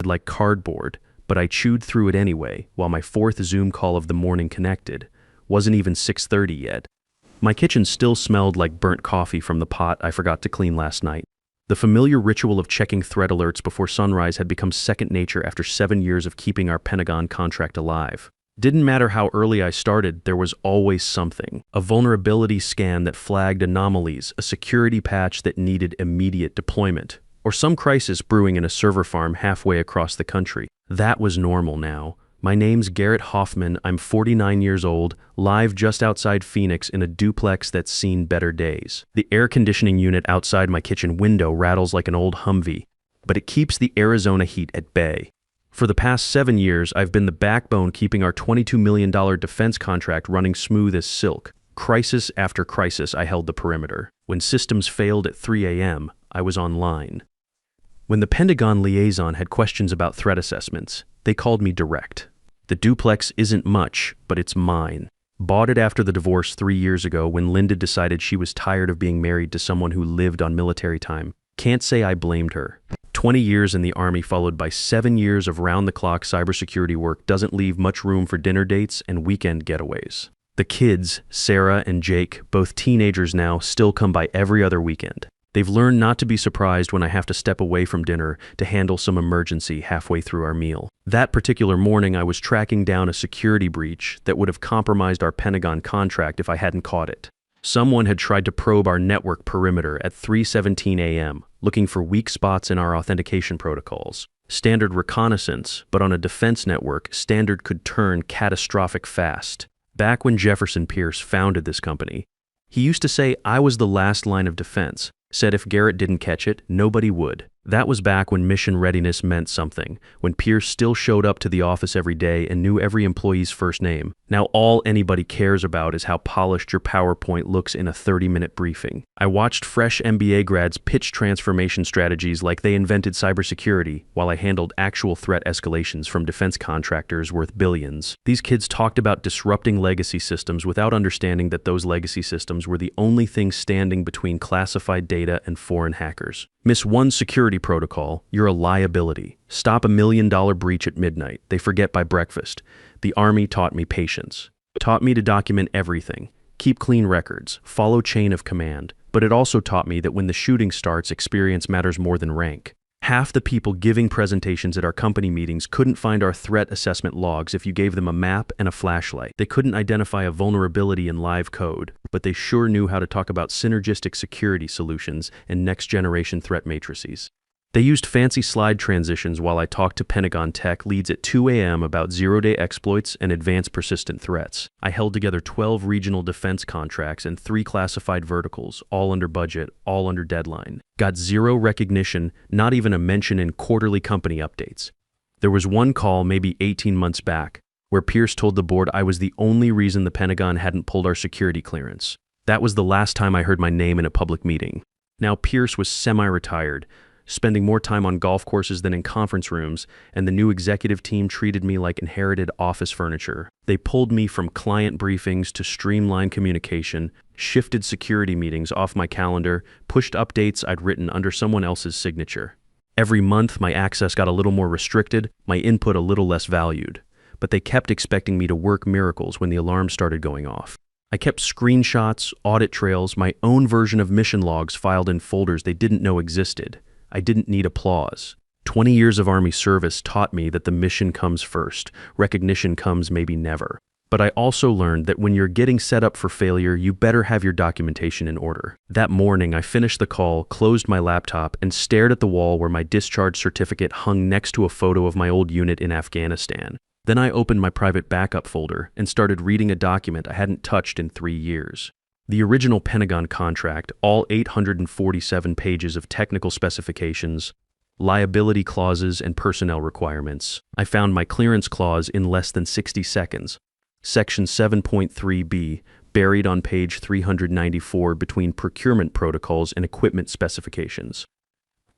like cardboard, but I chewed through it anyway, while my fourth Zoom call of the morning connected. Wasn't even 6:30 yet. My kitchen still smelled like burnt coffee from the pot I forgot to clean last night. The familiar ritual of checking threat alerts before sunrise had become second nature after 7 years of keeping our Pentagon contract alive. Didn't matter how early I started, there was always something. A vulnerability scan that flagged anomalies, a security patch that needed immediate deployment, or some crisis brewing in a server farm halfway across the country. That was normal now. My name's Garrett Hoffman, I'm 49 years old, live just outside Phoenix in a duplex that's seen better days. The air conditioning unit outside my kitchen window rattles like an old Humvee, but it keeps the Arizona heat at bay. For the past 7 years, I've been the backbone keeping our $22 million defense contract running smooth as silk. Crisis after crisis, I held the perimeter. When systems failed at 3 a.m., I was online. When the Pentagon liaison had questions about threat assessments, they called me direct. The duplex isn't much, but it's mine. Bought it after the divorce 3 years ago when Linda decided she was tired of being married to someone who lived on military time. Can't say I blamed her. 20 years in the Army followed by 7 years of round-the-clock cybersecurity work doesn't leave much room for dinner dates and weekend getaways. The kids, Sarah and Jake, both teenagers now, still come by every other weekend. They've learned not to be surprised when I have to step away from dinner to handle some emergency halfway through our meal. That particular morning, I was tracking down a security breach that would have compromised our Pentagon contract if I hadn't caught it. Someone had tried to probe our network perimeter at 3:17 a.m., looking for weak spots in our authentication protocols. Standard reconnaissance, but on a defense network, standard could turn catastrophic fast. Back when Jefferson Pierce founded this company, he used to say I was the last line of defense. Said if Garrett didn't catch it, nobody would. That was back when mission readiness meant something, when Pierce still showed up to the office every day and knew every employee's first name. Now all anybody cares about is how polished your PowerPoint looks in a 30-minute briefing. I watched fresh MBA grads pitch transformation strategies like they invented cybersecurity, while I handled actual threat escalations from defense contractors worth billions. These kids talked about disrupting legacy systems without understanding that those legacy systems were the only thing standing between classified data and foreign hackers. Miss one security protocol, you're a liability. Stop $1 million breach at midnight. They forget by breakfast. The Army taught me patience. Taught me to document everything. Keep clean records. Follow chain of command. But it also taught me that when the shooting starts, experience matters more than rank. Half the people giving presentations at our company meetings couldn't find our threat assessment logs if you gave them a map and a flashlight. They couldn't identify a vulnerability in live code, but they sure knew how to talk about synergistic security solutions and next-generation threat matrices. They used fancy slide transitions while I talked to Pentagon tech leads at 2 a.m. about zero-day exploits and advanced persistent threats. I held together 12 regional defense contracts and 3 classified verticals, all under budget, all under deadline. Got zero recognition, not even a mention in quarterly company updates. There was one call maybe 18 months back where Pierce told the board I was the only reason the Pentagon hadn't pulled our security clearance. That was the last time I heard my name in a public meeting. Now Pierce was semi-retired, spending more time on golf courses than in conference rooms, and the new executive team treated me like inherited office furniture. They pulled me from client briefings to streamline communication, shifted security meetings off my calendar, pushed updates I'd written under someone else's signature. Every month, my access got a little more restricted, my input a little less valued. But they kept expecting me to work miracles when the alarm started going off. I kept screenshots, audit trails, my own version of mission logs filed in folders they didn't know existed. I didn't need applause. 20 years of Army service taught me that the mission comes first. Recognition comes maybe never. But I also learned that when you're getting set up for failure, you better have your documentation in order. That morning, I finished the call, closed my laptop, and stared at the wall where my discharge certificate hung next to a photo of my old unit in Afghanistan. Then I opened my private backup folder and started reading a document I hadn't touched in 3 years. The original Pentagon contract, all 847 pages of technical specifications, liability clauses, and personnel requirements. I found my clearance clause in less than 60 seconds. Section 7.3b, buried on page 394 between procurement protocols and equipment specifications.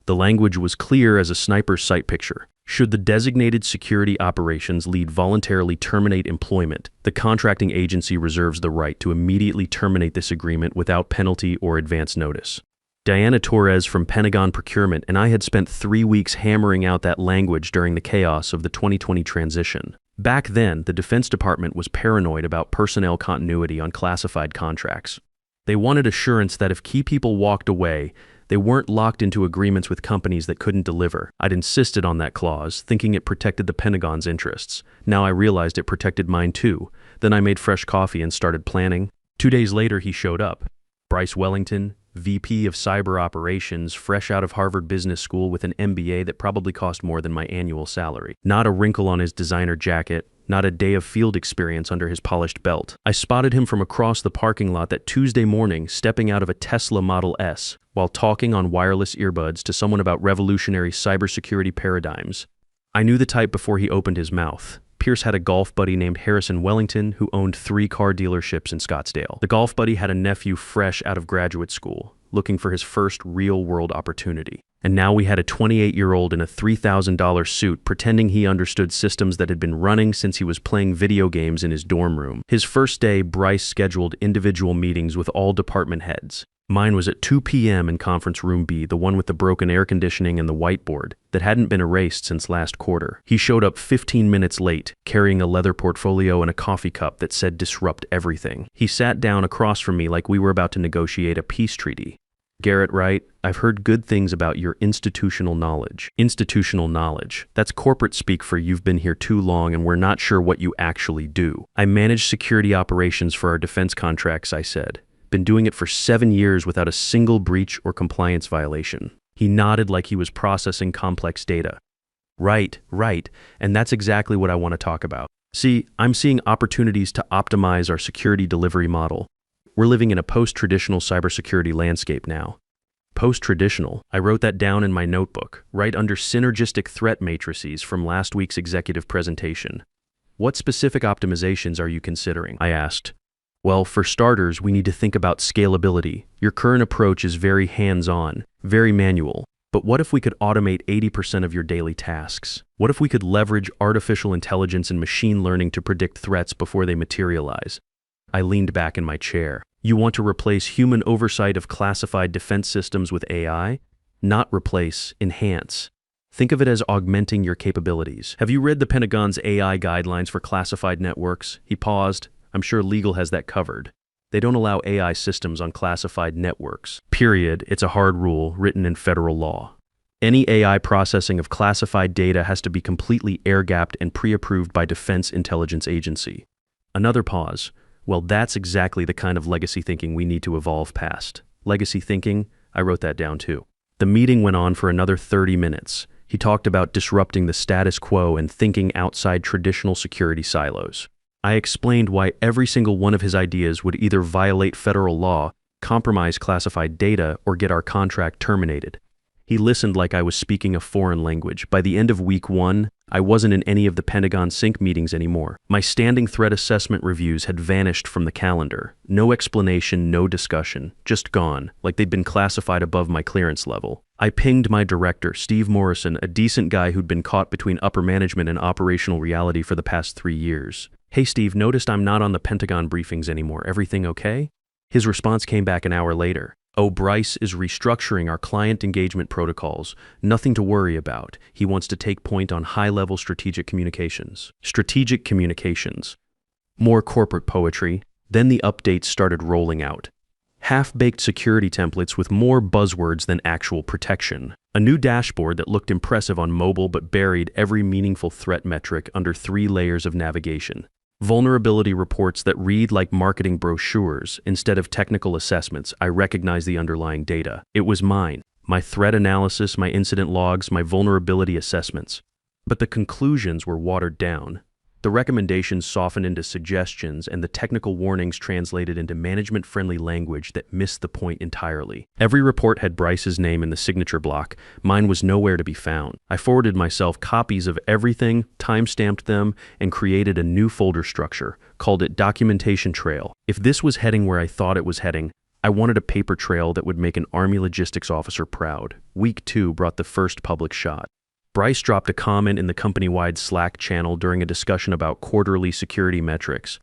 The language was clear as a sniper's sight picture. Should the designated security operations lead voluntarily terminate employment, the contracting agency reserves the right to immediately terminate this agreement without penalty or advance notice. Diana Torres from Pentagon Procurement and I had spent 3 weeks hammering out that language during the chaos of the 2020 transition. Back then, the Defense Department was paranoid about personnel continuity on classified contracts. They wanted assurance that if key people walked away, they weren't locked into agreements with companies that couldn't deliver. I'd insisted on that clause, thinking it protected the Pentagon's interests. Now I realized it protected mine too. Then I made fresh coffee and started planning. 2 days later, he showed up. Bryce Wellington, VP of Cyber Operations, fresh out of Harvard Business School with an MBA that probably cost more than my annual salary. Not a wrinkle on his designer jacket, not a day of field experience under his polished belt. I spotted him from across the parking lot that Tuesday morning, stepping out of a Tesla Model S, while talking on wireless earbuds to someone about revolutionary cybersecurity paradigms. I knew the type before he opened his mouth. Pierce had a golf buddy named Harrison Wellington who owned 3 car dealerships in Scottsdale. The golf buddy had a nephew fresh out of graduate school, looking for his first real-world opportunity. And now we had a 28-year-old in a $3,000 suit pretending he understood systems that had been running since he was playing video games in his dorm room. His first day, Bryce scheduled individual meetings with all department heads. Mine was at 2 p.m. in Conference Room B, the one with the broken air conditioning and the whiteboard that hadn't been erased since last quarter. He showed up 15 minutes late, carrying a leather portfolio and a coffee cup that said "Disrupt Everything." He sat down across from me like we were about to negotiate a peace treaty. "Garrett Wright, I've heard good things about your institutional knowledge." Institutional knowledge. That's corporate speak for "you've been here too long and we're not sure what you actually do." "I manage security operations for our defense contracts," I said. "Been doing it for 7 years without a single breach or compliance violation." He nodded like he was processing complex data. Right, and that's exactly what I want to talk about. See, I'm seeing opportunities to optimize our security delivery model. We're living in a post-traditional cybersecurity landscape now. Post-traditional? I wrote that down in my notebook, right under synergistic threat matrices from last week's executive presentation. "What specific optimizations are you considering?" I asked. "Well, for starters, we need to think about scalability. Your current approach is very hands-on, very manual. But what if we could automate 80% of your daily tasks? What if we could leverage artificial intelligence and machine learning to predict threats before they materialize?" I leaned back in my chair. "You want to replace human oversight of classified defense systems with AI? Not replace, enhance. Think of it as augmenting your capabilities. Have you read the Pentagon's AI guidelines for classified networks?" He paused. "I'm sure legal has that covered. They don't allow AI systems on classified networks. Period. It's a hard rule written in federal law. Any AI processing of classified data has to be completely air-gapped and pre-approved by Defense Intelligence Agency." Another pause. "Well, that's exactly the kind of legacy thinking we need to evolve past." Legacy thinking? I wrote that down too. The meeting went on for another 30 minutes. He talked about disrupting the status quo and thinking outside traditional security silos. I explained why every single one of his ideas would either violate federal law, compromise classified data, or get our contract terminated. He listened like I was speaking a foreign language. By the end of week 1, I wasn't in any of the Pentagon sync meetings anymore. My standing threat assessment reviews had vanished from the calendar. No explanation, no discussion, just gone, like they'd been classified above my clearance level. I pinged my director, Steve Morrison, a decent guy who'd been caught between upper management and operational reality for the past 3 years. "Hey Steve, noticed I'm not on the Pentagon briefings anymore. Everything okay?" His response came back an hour later. "Oh, Bryce is restructuring our client engagement protocols. Nothing to worry about. He wants to take point on high-level strategic communications." Strategic communications. More corporate poetry. Then the updates started rolling out. Half-baked security templates with more buzzwords than actual protection. A new dashboard that looked impressive on mobile but buried every meaningful threat metric under 3 layers of navigation. Vulnerability reports that read like marketing brochures instead of technical assessments. I recognized the underlying data. It was mine. My threat analysis, my incident logs, my vulnerability assessments. But the conclusions were watered down. The recommendations softened into suggestions, and the technical warnings translated into management-friendly language that missed the point entirely. Every report had Bryce's name in the signature block. Mine was nowhere to be found. I forwarded myself copies of everything, time-stamped them, and created a new folder structure, called it Documentation Trail. If this was heading where I thought it was heading, I wanted a paper trail that would make an Army logistics officer proud. Week 2 brought the first public shot. Bryce dropped a comment in the company-wide Slack channel during a discussion about quarterly security metrics.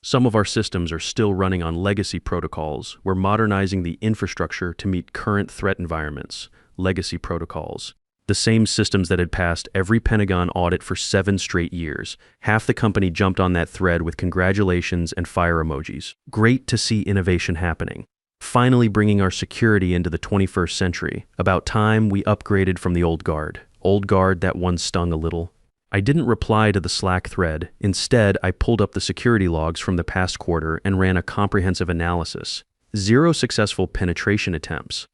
Some of our systems are still running on legacy protocols. We're modernizing the infrastructure to meet current threat environments. Legacy protocols. The same systems that had passed every Pentagon audit for 7 straight years. Half the company jumped on that thread with congratulations and fire emojis. Great to see innovation happening. Finally bringing our security into the 21st century. About time we upgraded from the old guard. Old guard that one stung a little. I didn't reply to the Slack thread. Instead, I pulled up the security logs from the past quarter and ran a comprehensive analysis. 0 successful penetration attempts.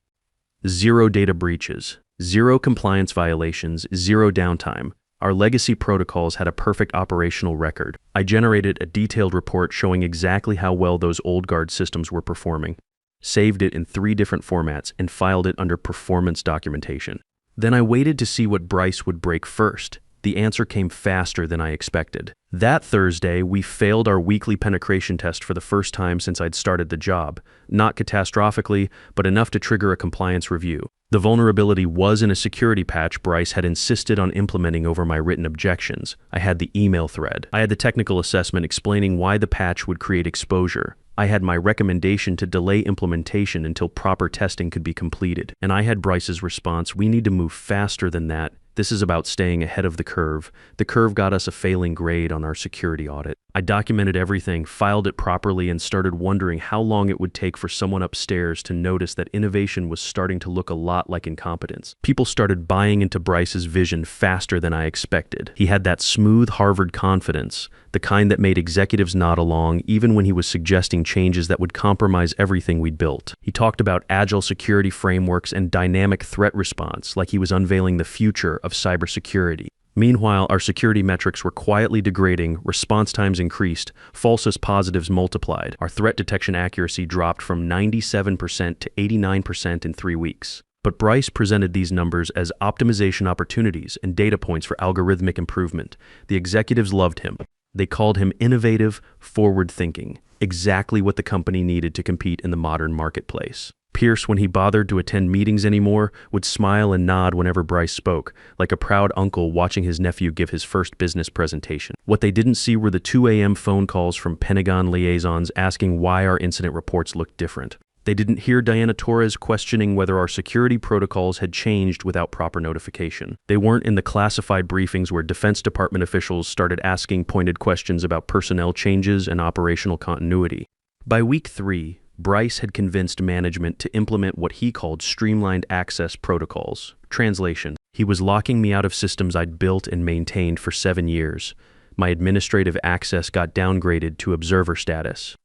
0 data breaches. 0 compliance violations. 0 downtime. Our legacy protocols had a perfect operational record. I generated a detailed report showing exactly how well those old guard systems were performing. Saved it in 3 different formats and filed it under performance documentation. Then I waited to see what Bryce would break first. The answer came faster than I expected. That Thursday, we failed our weekly penetration test for the first time since I'd started the job. Not catastrophically, but enough to trigger a compliance review. The vulnerability was in a security patch Bryce had insisted on implementing over my written objections. I had the email thread. I had the technical assessment explaining why the patch would create exposure. I had my recommendation to delay implementation until proper testing could be completed. And I had Bryce's response, "We need to move faster than that. This is about staying ahead of the curve." The curve got us a failing grade on our security audit. I documented everything, filed it properly, and started wondering how long it would take for someone upstairs to notice that innovation was starting to look a lot like incompetence. People started buying into Bryce's vision faster than I expected. He had that smooth Harvard confidence, the kind that made executives nod along even when he was suggesting changes that would compromise everything we'd built. He talked about agile security frameworks and dynamic threat response like he was unveiling the future of cybersecurity. Meanwhile, our security metrics were quietly degrading, response times increased, false positives multiplied. Our threat detection accuracy dropped from 97% to 89% in 3 weeks. But Bryce presented these numbers as optimization opportunities and data points for algorithmic improvement. The executives loved him. They called him innovative, forward-thinking, exactly what the company needed to compete in the modern marketplace. Pierce, when he bothered to attend meetings anymore, would smile and nod whenever Bryce spoke, like a proud uncle watching his nephew give his first business presentation. What they didn't see were the 2 a.m. phone calls from Pentagon liaisons asking why our incident reports looked different. They didn't hear Diana Torres questioning whether our security protocols had changed without proper notification. They weren't in the classified briefings where Defense Department officials started asking pointed questions about personnel changes and operational continuity. By week 3, Bryce had convinced management to implement what he called streamlined access protocols. Translation: he was locking me out of systems I'd built and maintained for 7 years. My administrative access got downgraded to observer status.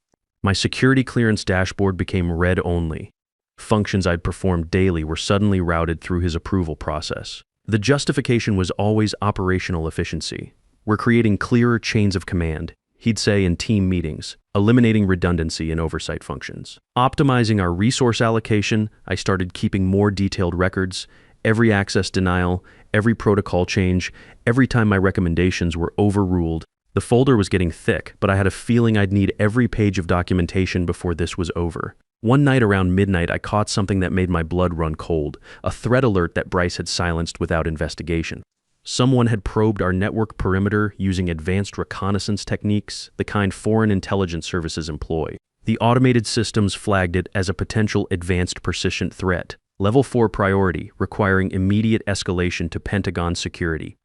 My security clearance dashboard became read only. Functions I'd performed daily were suddenly routed through his approval process. The justification was always operational efficiency. We're creating clearer chains of command, he'd say in team meetings, eliminating redundancy in oversight functions. Optimizing our resource allocation, I started keeping more detailed records. Every access denial, every protocol change, every time my recommendations were overruled. The folder was getting thick, but I had a feeling I'd need every page of documentation before this was over. One night around midnight, I caught something that made my blood run cold, a threat alert that Bryce had silenced without investigation. Someone had probed our network perimeter using advanced reconnaissance techniques, the kind foreign intelligence services employ. The automated systems flagged it as a potential advanced persistent threat, level 4 priority, requiring immediate escalation to Pentagon security.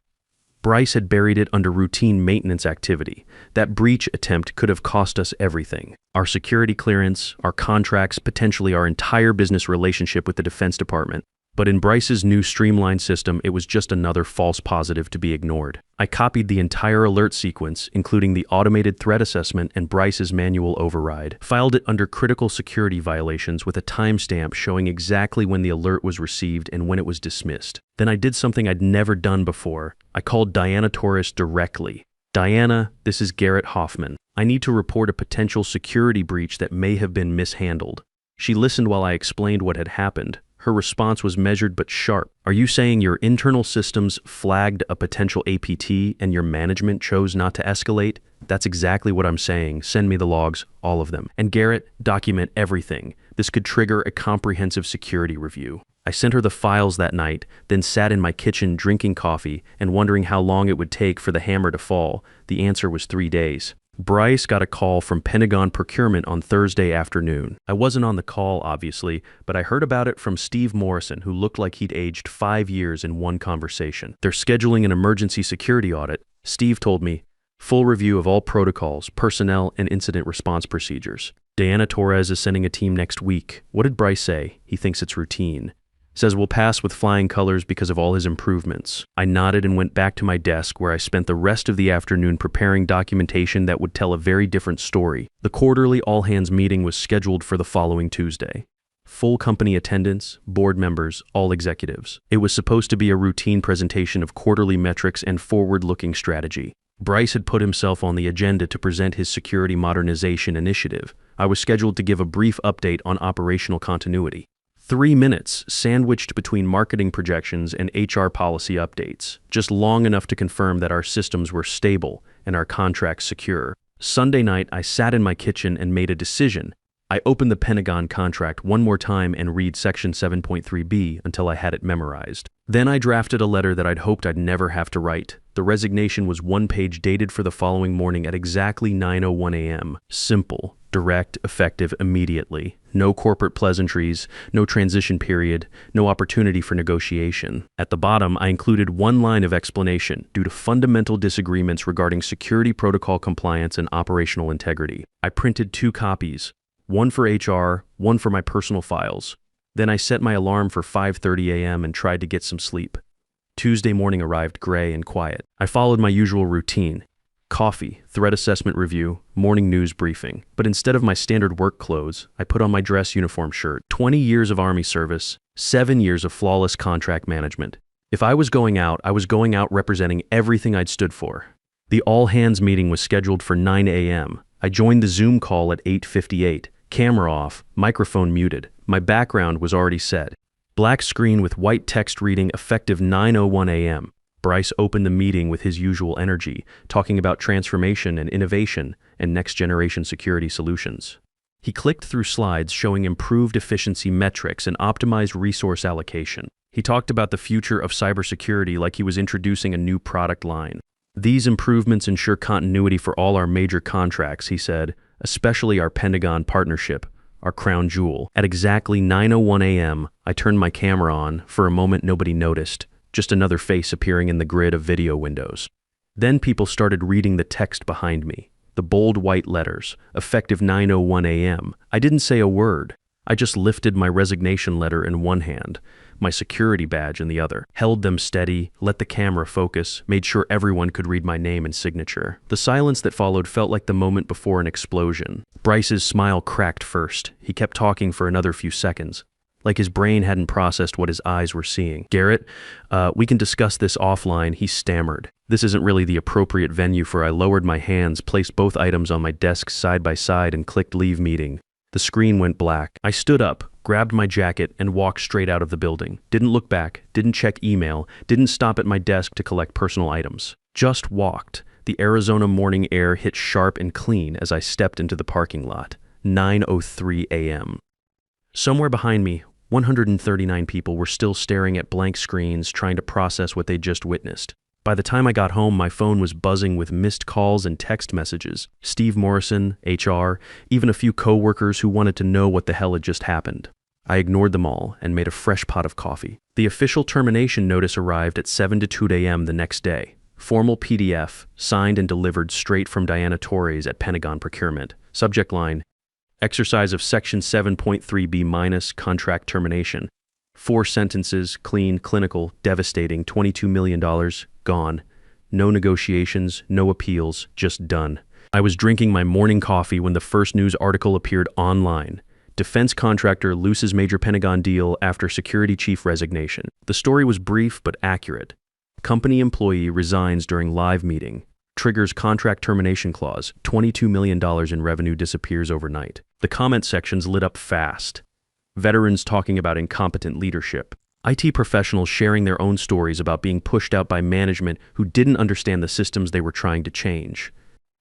Bryce had buried it under routine maintenance activity. That breach attempt could have cost us everything. Our security clearance, our contracts, potentially our entire business relationship with the Defense Department. But in Bryce's new streamlined system, it was just another false positive to be ignored. I copied the entire alert sequence, including the automated threat assessment and Bryce's manual override, filed it under critical security violations with a timestamp showing exactly when the alert was received and when it was dismissed. Then I did something I'd never done before. I called Diana Torres directly. "Diana, this is Garrett Hoffman. I need to report a potential security breach that may have been mishandled." She listened while I explained what had happened. Her response was measured but sharp. "Are you saying your internal systems flagged a potential APT and your management chose not to escalate?" "That's exactly what I'm saying. Send me the logs, all of them. And Garrett, document everything. This could trigger a comprehensive security review." I sent her the files that night, then sat in my kitchen drinking coffee and wondering how long it would take for the hammer to fall. The answer was 3 days. Bryce got a call from Pentagon Procurement on Thursday afternoon. I wasn't on the call, obviously, but I heard about it from Steve Morrison, who looked like he'd aged 5 years in one conversation. They're scheduling an emergency security audit. Steve told me, full review of all protocols, personnel, and incident response procedures. Diana Torres is sending a team next week. What did Bryce say? He thinks it's routine. Says we'll pass with flying colors because of all his improvements. I nodded and went back to my desk where I spent the rest of the afternoon preparing documentation that would tell a very different story. The quarterly all-hands meeting was scheduled for the following Tuesday. Full company attendance, board members, all executives. It was supposed to be a routine presentation of quarterly metrics and forward-looking strategy. Bryce had put himself on the agenda to present his security modernization initiative. I was scheduled to give a brief update on operational continuity. 3 minutes sandwiched between marketing projections and HR policy updates, just long enough to confirm that our systems were stable and our contracts secure. Sunday night, I sat in my kitchen and made a decision. I opened the Pentagon contract one more time and read Section 7.3b until I had it memorized. Then I drafted a letter that I'd hoped I'd never have to write. The resignation was one page dated for the following morning at exactly 9:01 a.m. Simple, direct, effective, immediately. No corporate pleasantries, no transition period, no opportunity for negotiation. At the bottom, I included one line of explanation due to fundamental disagreements regarding security protocol compliance and operational integrity. I printed 2 copies. One for HR, one for my personal files. Then I set my alarm for 5:30 a.m. and tried to get some sleep. Tuesday morning arrived gray and quiet. I followed my usual routine. Coffee, threat assessment review, morning news briefing. But instead of my standard work clothes, I put on my dress uniform shirt. 20 years of Army service, 7 years of flawless contract management. If I was going out, I was going out representing everything I'd stood for. The all-hands meeting was scheduled for 9 a.m. I joined the Zoom call at 8:58. Camera off, microphone muted. My background was already set. Black screen with white text reading effective 9:01 a.m. Bryce opened the meeting with his usual energy, talking about transformation and innovation and next-generation security solutions. He clicked through slides showing improved efficiency metrics and optimized resource allocation. He talked about the future of cybersecurity like he was introducing a new product line. These improvements ensure continuity for all our major contracts, he said, especially our Pentagon partnership, our crown jewel. At exactly 9:01 a.m., I turned my camera on. For a moment, nobody noticed, just another face appearing in the grid of video windows. Then people started reading the text behind me, the bold white letters, effective 9:01 a.m. I didn't say a word. I just lifted my resignation letter in one hand, my security badge in the other, held them steady, let the camera focus, made sure everyone could read my name and signature. The silence that followed felt like the moment before an explosion. Bryce's smile cracked first. He kept talking for another few seconds, like his brain hadn't processed what his eyes were seeing. Garrett, we can discuss this offline, he stammered. This isn't really the appropriate venue for. I lowered my hands, placed both items on my desk side by side, and clicked leave meeting. The screen went black. I stood up, grabbed my jacket, and walked straight out of the building. Didn't look back, didn't check email, didn't stop at my desk to collect personal items. Just walked. The Arizona morning air hit sharp and clean as I stepped into the parking lot. 9:03 a.m. Somewhere behind me, 139 people were still staring at blank screens, trying to process what they'd just witnessed. By the time I got home, my phone was buzzing with missed calls and text messages. Steve Morrison, HR, even a few coworkers who wanted to know what the hell had just happened. I ignored them all and made a fresh pot of coffee. The official termination notice arrived at 7:02 a.m. the next day. Formal PDF, signed and delivered straight from Diana Torres at Pentagon Procurement. Subject line, exercise of Section 7.3b- contract termination. 4 sentences, clean, clinical, devastating, $22 million, gone. No negotiations, no appeals, just done. I was drinking my morning coffee when the first news article appeared online. Defense contractor loses major Pentagon deal after security chief resignation. The story was brief but accurate. Company employee resigns during live meeting. Triggers contract termination clause. $22 million in revenue disappears overnight. The comment sections lit up fast. Veterans talking about incompetent leadership. IT professionals sharing their own stories about being pushed out by management who didn't understand the systems they were trying to change.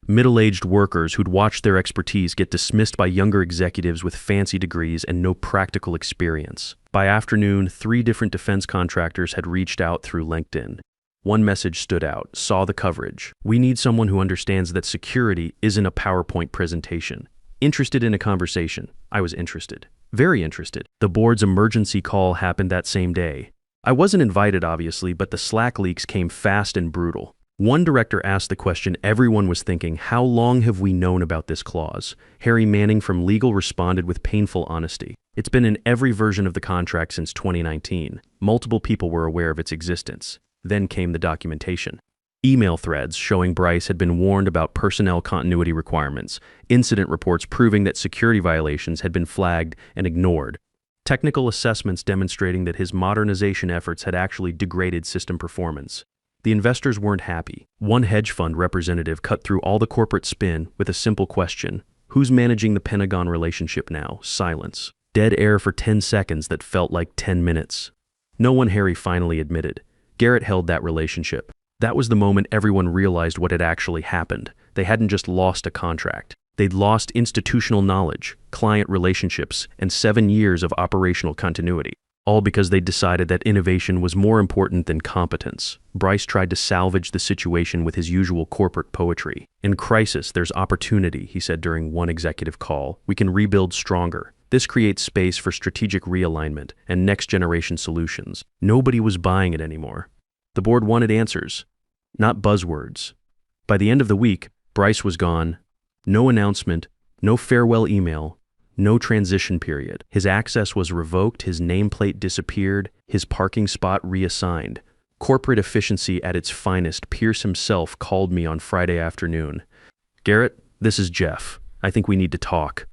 Middle-aged workers who'd watched their expertise get dismissed by younger executives with fancy degrees and no practical experience. By afternoon, 3 different defense contractors had reached out through LinkedIn. One message stood out, saw the coverage. We need someone who understands that security isn't a PowerPoint presentation. Interested in a conversation. I was interested. Very interested. The board's emergency call happened that same day. I wasn't invited, obviously, but the Slack leaks came fast and brutal. One director asked the question everyone was thinking, how long have we known about this clause? Harry Manning from legal responded with painful honesty. It's been in every version of the contract since 2019. Multiple people were aware of its existence. Then came the documentation. Email threads showing Bryce had been warned about personnel continuity requirements, incident reports proving that security violations had been flagged and ignored, technical assessments demonstrating that his modernization efforts had actually degraded system performance. The investors weren't happy. One hedge fund representative cut through all the corporate spin with a simple question. Who's managing the Pentagon relationship now? Silence. Dead air for 10 seconds that felt like 10 minutes. No one, Harry finally admitted. Garrett held that relationship. That was the moment everyone realized what had actually happened. They hadn't just lost a contract. They'd lost institutional knowledge, client relationships, and 7 years of operational continuity. All because they decided that innovation was more important than competence. Bryce tried to salvage the situation with his usual corporate poetry. In crisis, there's opportunity, he said during one executive call. We can rebuild stronger. This creates space for strategic realignment and next-generation solutions. Nobody was buying it anymore. The board wanted answers, not buzzwords. By the end of the week, Bryce was gone. No announcement, no farewell email, no transition period. His access was revoked, his nameplate disappeared, his parking spot reassigned. Corporate efficiency at its finest. Pierce himself called me on Friday afternoon. Garrett, this is Jeff. I think we need to talk.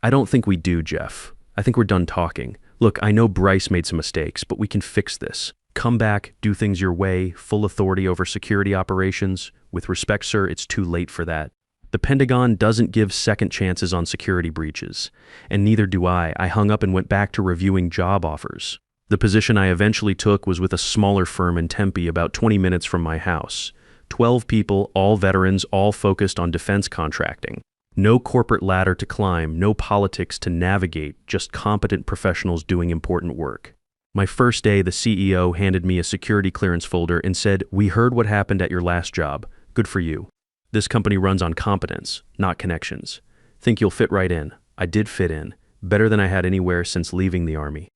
I don't think we do, Jeff. I think we're done talking. Look, I know Bryce made some mistakes, but we can fix this. Come back, do things your way, full authority over security operations. With respect, sir, it's too late for that. The Pentagon doesn't give second chances on security breaches, and neither do I. I hung up and went back to reviewing job offers. The position I eventually took was with a smaller firm in Tempe about 20 minutes from my house. 12 people, all veterans, all focused on defense contracting. No corporate ladder to climb, no politics to navigate, just competent professionals doing important work. My first day, the CEO handed me a security clearance folder and said, "We heard what happened at your last job. Good for you. This company runs on competence, not connections. Think you'll fit right in." I did fit in, better than I had anywhere since leaving the Army.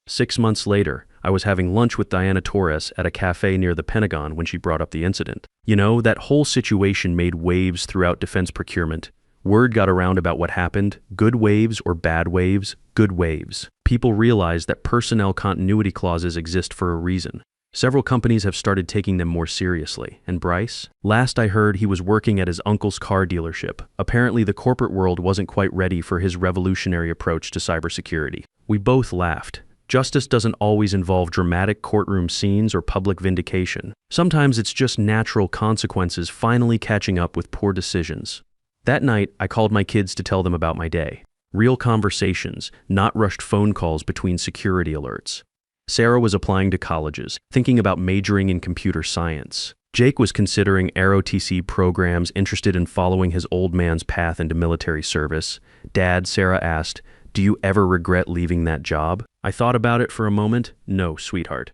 6 months later, I was having lunch with Diana Torres at a cafe near the Pentagon when she brought up the incident. You know, that whole situation made waves throughout defense procurement. Word got around about what happened. Good waves or bad waves, good waves. People realized that personnel continuity clauses exist for a reason. Several companies have started taking them more seriously. And Bryce? Last I heard, he was working at his uncle's car dealership. Apparently, the corporate world wasn't quite ready for his revolutionary approach to cybersecurity. We both laughed. Justice doesn't always involve dramatic courtroom scenes or public vindication. Sometimes it's just natural consequences finally catching up with poor decisions. That night, I called my kids to tell them about my day. Real conversations, not rushed phone calls between security alerts. Sarah was applying to colleges, thinking about majoring in computer science. Jake was considering ROTC programs, interested in following his old man's path into military service. Dad, Sarah asked, "Do you ever regret leaving that job?" I thought about it for a moment. No, sweetheart.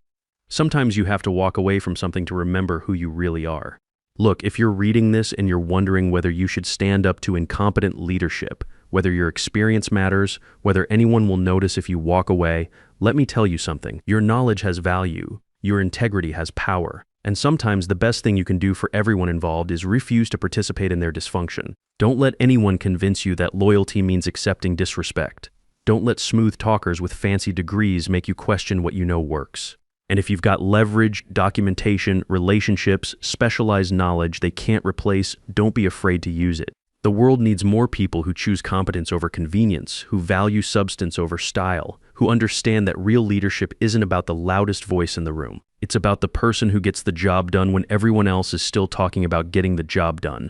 Sometimes you have to walk away from something to remember who you really are. Look, if you're reading this and you're wondering whether you should stand up to incompetent leadership, whether your experience matters, whether anyone will notice if you walk away, let me tell you something. Your knowledge has value. Your integrity has power. And sometimes the best thing you can do for everyone involved is refuse to participate in their dysfunction. Don't let anyone convince you that loyalty means accepting disrespect. Don't let smooth talkers with fancy degrees make you question what you know works. And if you've got leverage, documentation, relationships, specialized knowledge they can't replace, don't be afraid to use it. The world needs more people who choose competence over convenience, who value substance over style, who understand that real leadership isn't about the loudest voice in the room. It's about the person who gets the job done when everyone else is still talking about getting the job done.